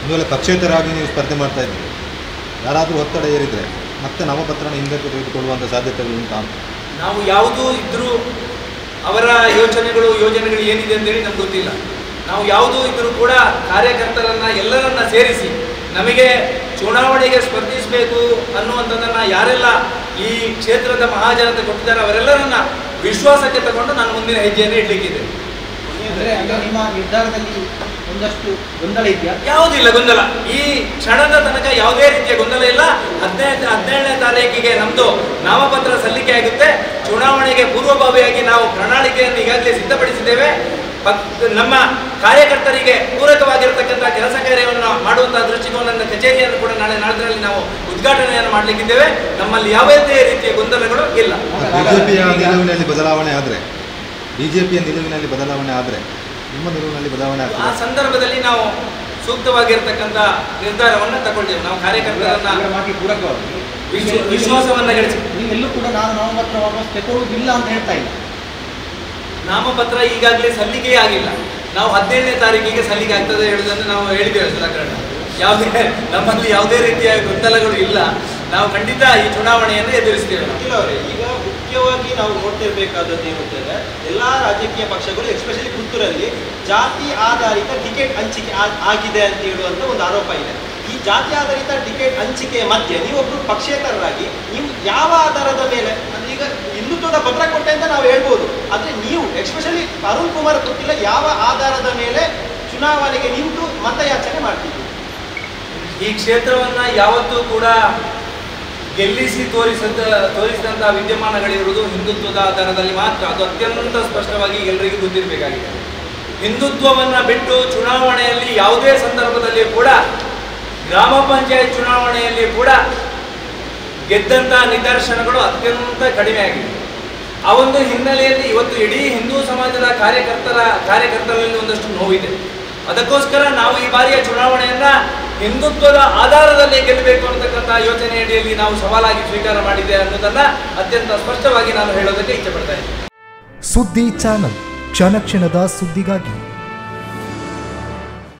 ಒಂದು ವೇಳೆ ಪಕ್ಷೇತರರಾಗಿ ನೀವು ಸ್ಪರ್ಧೆ ಮಾಡ್ತಾ ಇದ್ದೀರಿ, ಯಾರಾದರೂ ಒತ್ತಡ ಏರಿದರೆ ಮತ್ತೆ ನಾಮಪತ್ರನ ಹಿಂದಕ್ಕೆ ತೆಗೆದುಕೊಳ್ಳುವಂಥ ಸಾಧ್ಯತೆಗಳು ಉಂಟಾ? ನಾವು ಯಾವುದೂ ಇದ್ದರೂ ಅವರ ಯೋಜನೆಗಳು ಏನಿದೆ ಅಂತೇಳಿ ನಮ್ಗೆ ಗೊತ್ತಿಲ್ಲ. ನಾವು ಯಾವುದೂ ಇದ್ದರೂ ಕೂಡ ಕಾರ್ಯಕರ್ತರನ್ನು ಎಲ್ಲರನ್ನ ಸೇರಿಸಿ ನಮಗೆ ಚುನಾವಣೆಗೆ ಸ್ಪರ್ಧಿಸಬೇಕು ಅನ್ನುವಂಥದ್ದನ್ನು ಯಾರೆಲ್ಲ ಈ ಕ್ಷೇತ್ರದ ಮಹಾಜನತೆ ಕೊಟ್ಟಿದ್ದಾರೆ ಅವರೆಲ್ಲರನ್ನ ವಿಶ್ವಾಸಕ್ಕೆ ತಗೊಂಡು ನಾನು ಮುಂದಿನ ಹೆಜ್ಜೆಯನ್ನು ಇಡಲಿಕ್ಕಿದೆ. ನಿಮ್ಮ ನಿರ್ಧಾರದಲ್ಲಿ ಒಂದಷ್ಟು ಗೊಂದಲ ಇದೆಯಾ? ಯಾವುದಿಲ್ಲ ಗೊಂದಲ. ಈ ಕ್ಷಣದ ತನಕ ಯಾವುದೇ ರೀತಿಯ ಗೊಂದಲ ಇಲ್ಲ. 17ನೇ ತಾರೀಕಿಗೆ ನಮ್ಮದು ನಾಮಪತ್ರ ಸಲ್ಲಿಕೆ ಆಗುತ್ತೆ. ಚುನಾವಣೆಗೆ ಪೂರ್ವಭಾವಿಯಾಗಿ ನಾವು ಪ್ರಣಾಳಿಕೆಯನ್ನು ಈಗಾಗಲೇ ಸಿದ್ಧಪಡಿಸಿದ್ದೇವೆ. ನಮ್ಮ ಕಾರ್ಯಕರ್ತರಿಗೆ ಪೂರಕವಾಗಿರತಕ್ಕಂಥ ಕೆಲಸ ಕಾರ್ಯವನ್ನು ಮಾಡುವಂತಹ ದೃಷ್ಟಿಕೋನದ ಕಚೇರಿಯನ್ನು ಕೂಡ ನಾಳೆ ನಾವು ಉದ್ಘಾಟನೆಯನ್ನು ಮಾಡಲಿಕ್ಕಿದ್ದೇವೆ. ನಮ್ಮಲ್ಲಿ ಯಾವುದೇ ರೀತಿಯ ಗೊಂದಲಗಳು ಇಲ್ಲ. ಬಿಜೆಪಿಯ ನಿಲುವಿನಲ್ಲಿ ಬದಲಾವಣೆ ಆದರೆ ನಿಮ್ಮ ನಿಲುವಿನಲ್ಲಿ ಬದಲಾವಣೆ ಆ ಸಂದರ್ಭದಲ್ಲಿ ನಾವು ಸೂಕ್ತವಾಗಿರ್ತಕ್ಕಂಥ ನಿರ್ಧಾರವನ್ನು ತಗೊಳ್ತೇವೆ. ನಾವು ಕಾರ್ಯಕರ್ತರನ್ನ ವಿಶ್ವಾಸವನ್ನ ಗಳಿಸಿ ನೀವೆಲ್ಲೂ ಕೂಡ ನಾನು ನಾಮಪತ್ರ ವಾಪಸ್ ತಗೊಳ್ಳುವುದಿಲ್ಲ ಅಂತ ಹೇಳ್ತಾ ಇಲ್ಲ. ನಾಮಪತ್ರ ಈಗಾಗಲೇ ಸಲ್ಲಿಕೆ ಆಗಿಲ್ಲ. ನಾವು 17ನೇ ತಾರೀಕಿಗೆ ಸಲ್ಲಿಕೆ ಆಗ್ತದೆ ಹೇಳುವುದನ್ನು ನಾವು ಹೇಳಿದ್ದೇವೆ ಸುಧಾಕರಣ. ನಮ್ಮಲ್ಲಿ ಯಾವುದೇ ರೀತಿಯ ಗೊಂದಲಗಳು ಇಲ್ಲ. ನಾವು ಖಂಡಿತ ಈ ಚುನಾವಣೆಯನ್ನು ಎದುರಿಸ್ತೇವೆ. ಈಗ ಮುಖ್ಯವಾಗಿ ನಾವು ನೋಡ್ತಿರ್ಬೇಕಾದದ್ದು ಏನಂತಂದ್ರೆ ಎಲ್ಲಾ ರಾಜಕೀಯ ಪಕ್ಷಗಳು ಎಸ್ಪೆಷಲಿ ಪುತ್ತೂರಲ್ಲಿ ಜಾತಿ ಆಧಾರಿತ ಟಿಕೆಟ್ ಹಂಚಿಕೆ ಆಗಿದೆ ಅಂತ ಹೇಳುವಂತ ಒಂದು ಆರೋಪ ಇದೆ. ಈ ಜಾತಿ ಆಧಾರಿತ ಟಿಕೆಟ್ ಹಂಚಿಕೆಯ ಮಧ್ಯೆ ನೀವೊಬ್ರು ಪಕ್ಷೇತರರಾಗಿ ನೀವು ಯಾವ ಆಧಾರದ ಮೇಲೆ ಈಗ ಹಿಂದುತ್ವದ ಪತ್ರ ಕೊಟ್ಟೆ ಅಂತ ನಾವು ಹೇಳ್ಬೋದು, ಆದ್ರೆ ನೀವು ಎಸ್ಪೆಷಲಿ ಅರುಣ್ ಕುಮಾರ್ ಗೊತ್ತಿಲ್ಲ ಯಾವ ಆಧಾರದ ಮೇಲೆ ಚುನಾವಣೆಗೆ ನಿಂತು ಮತಯಾಚನೆ ಮಾಡ್ತಿದ್ದೀವಿ. ಈ ಕ್ಷೇತ್ರವನ್ನ ಯಾವತ್ತೂ ಕೂಡ ಗೆಲ್ಲಿಸಿ ತೋರಿಸಿದಂತಹ ವಿದ್ಯಮಾನಗಳಿರುವುದು ಹಿಂದುತ್ವದ ಆಧಾರದಲ್ಲಿ ಮಾತ್ರ. ಅದು ಅತ್ಯಂತ ಸ್ಪಷ್ಟವಾಗಿ ಎಲ್ಲರಿಗೂ ಗೊತ್ತಿರಬೇಕಾಗಿದೆ. ಹಿಂದುತ್ವವನ್ನ ಬಿಟ್ಟು ಚುನಾವಣೆಯಲ್ಲಿ ಯಾವುದೇ ಸಂದರ್ಭದಲ್ಲಿ ಕೂಡ ಗ್ರಾಮ ಪಂಚಾಯತ್ ಚುನಾವಣೆಯಲ್ಲಿ ಕೂಡ ಗೆದ್ದಂತಹ ನಿದರ್ಶನಗಳು ಅತ್ಯಂತ ಕಡಿಮೆ ಆಗಿದೆ. ಆ ಒಂದು ಹಿನ್ನೆಲೆಯಲ್ಲಿ ಇವತ್ತು ಇಡೀ ಹಿಂದೂ ಸಮಾಜದ ಕಾರ್ಯಕರ್ತರಲ್ಲಿ ಒಂದಷ್ಟು ನೋವಿದೆ. ಅದಕ್ಕೋಸ್ಕರ ನಾವು ಈ ಬಾರಿಯ ಚುನಾವಣೆಯನ್ನ ಹಿಂದುತ್ವದ ಆಧಾರದಲ್ಲಿ ಗೆಲ್ಲಬೇಕು ಅನ್ನತಕ್ಕಂಥ ಯೋಚನೆ ಅಡಿಯಲ್ಲಿ ನಾವು ಸವಾಲಾಗಿ ಸ್ವೀಕಾರ ಮಾಡಿದೆ ಅನ್ನೋದನ್ನ ಅತ್ಯಂತ ಸ್ಪಷ್ಟವಾಗಿ ನಾನು ಹೇಳೋದಕ್ಕೆ ಇಚ್ಛೆ ಪಡ್ತಾ ಇದ್ದೀನಿ. ಸುದ್ದಿ ಚಾನಲ್, ಕ್ಷಣ ಕ್ಷಣದ ಸುದ್ದಿಗಾಗಿ.